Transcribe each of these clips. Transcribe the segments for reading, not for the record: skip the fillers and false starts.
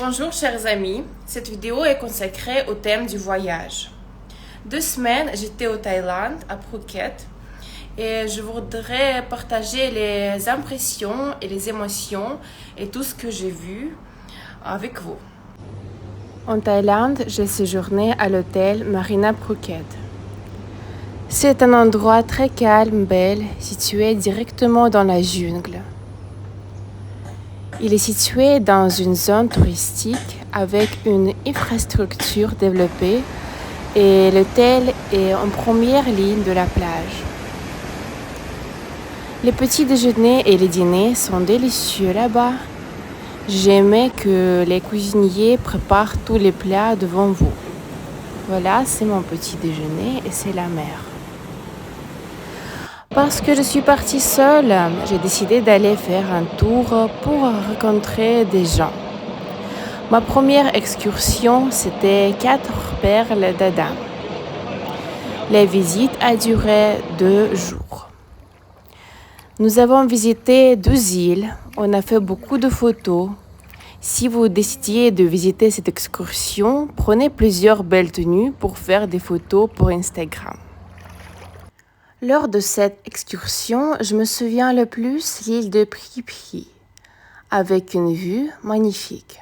Bonjour chers amis, cette vidéo est consacrée au thème du voyage. 2 semaines, j'étais au Thaïlande, à Phuket, et je voudrais partager les impressions et les émotions et tout ce que j'ai vu avec vous. En Thaïlande, j'ai séjourné à l'hôtel Marina Phuket. C'est un endroit très calme, bel, situé directement dans la jungle. Il est situé dans une zone touristique avec une infrastructure développée et l'hôtel est en première ligne de la plage. Les petits déjeuners et les dîners sont délicieux là-bas. J'aimais que les cuisiniers préparent tous les plats devant vous. Voilà, c'est mon petit déjeuner et c'est la mer. Parce que je suis partie seule, j'ai décidé d'aller faire un tour pour rencontrer des gens. Ma première excursion, c'était 4 perles d'Adam. La visite a duré 2 jours. Nous avons visité 2 îles, on a fait beaucoup de photos. Si vous décidiez de visiter cette excursion, prenez plusieurs belles tenues pour faire des photos pour Instagram. Lors de cette excursion, je me souviens le plus l'île de Phi Phi, avec une vue magnifique.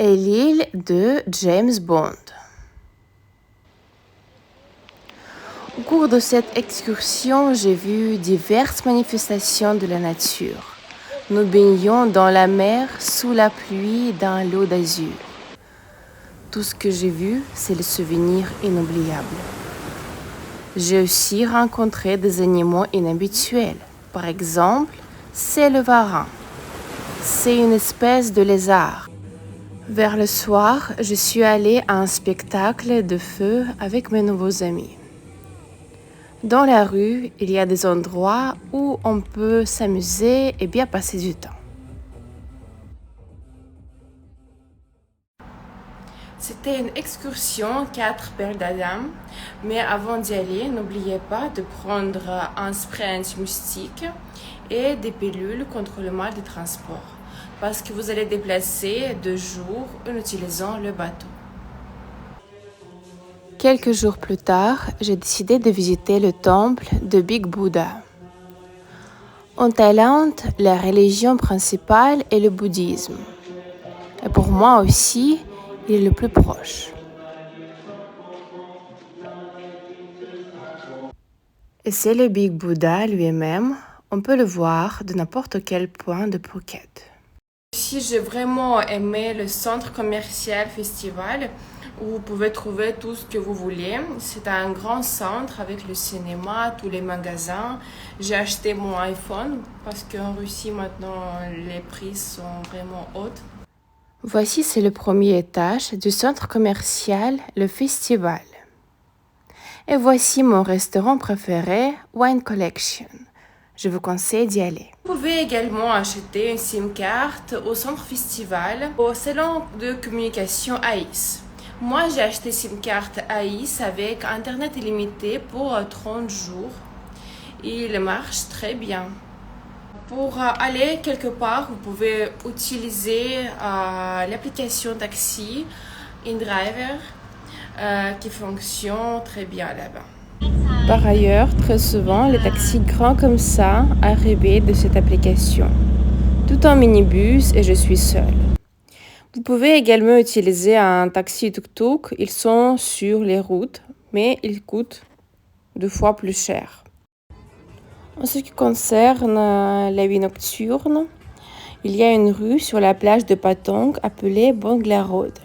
Et l'île de James Bond. Au cours de cette excursion, j'ai vu diverses manifestations de la nature. Nous baignions dans la mer sous la pluie dans l'eau d'azur. Tout ce que j'ai vu, c'est le souvenir inoubliable. J'ai aussi rencontré des animaux inhabituels. Par exemple, c'est le varan. C'est une espèce de lézard. Vers le soir, je suis allée à un spectacle de feu avec mes nouveaux amis. Dans la rue, il y a des endroits où on peut s'amuser et bien passer du temps. C'était une excursion 4 perles d'Adam, mais avant d'y aller, n'oubliez pas de prendre un spray anti-moustique et des pilules contre le mal de transport, parce que vous allez déplacer 2 jours en utilisant le bateau. Quelques jours plus tard, j'ai décidé de visiter le temple de Big Buddha. En Thaïlande, la religion principale est le bouddhisme. Et pour moi aussi, il est le plus proche. Et c'est le Big Buddha lui-même, on peut le voir de n'importe quel point de Phuket. Si j'ai vraiment aimé le centre commercial festival, où vous pouvez trouver tout ce que vous voulez. C'est un grand centre avec le cinéma, tous les magasins. J'ai acheté mon iPhone parce qu'en Russie maintenant les prix sont vraiment hauts. Voici, c'est le premier étage du centre commercial, le festival. Et voici mon restaurant préféré, Wine Collection. Je vous conseille d'y aller. Vous pouvez également acheter une SIM card au centre festival, au salon de communication AIS. Moi, j'ai acheté SIM card AIS avec Internet illimité pour 30 jours. Il marche très bien. Pour aller quelque part, vous pouvez utiliser l'application taxi InDriver qui fonctionne très bien là-bas. Par ailleurs, très souvent, les taxis grands comme ça arrivent de cette application. Tout en minibus et je suis seule. Vous pouvez également utiliser un taxi tuk-tuk. Ils sont sur les routes, mais ils coûtent 2 fois plus cher. En ce qui concerne la vie nocturne, il y a une rue sur la plage de Patong appelée Bangla Road.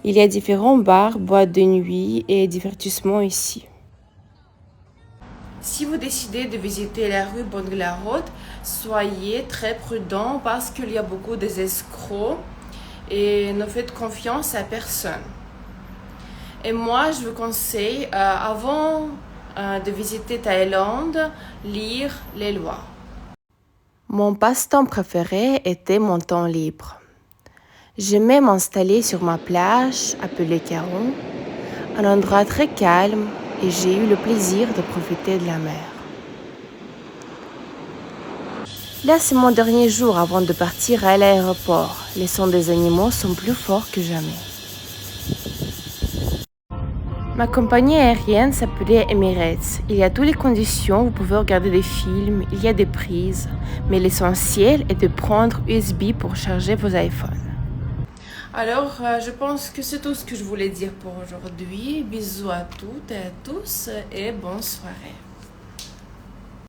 Il y a différents bars, boîtes de nuit et divertissements ici. Si vous décidez de visiter la rue Bangla Road, soyez très prudent parce qu'il y a beaucoup d'escrocs et ne faites confiance à personne. Et moi, je vous conseille, avant de visiter Thaïlande, lire les lois. Mon passe-temps préféré était mon temps libre. J'aimais m'installer sur ma plage, appelée Caron, un endroit très calme, et j'ai eu le plaisir de profiter de la mer. Là, c'est mon dernier jour avant de partir à l'aéroport. Les sons des animaux sont plus forts que jamais. Ma compagnie aérienne s'appelait Emirates. Il y a toutes les conditions, vous pouvez regarder des films, il y a des prises, mais l'essentiel est de prendre USB pour charger vos iPhones. Alors, je pense que c'est tout ce que je voulais dire pour aujourd'hui. Bisous à toutes et à tous et bonne soirée.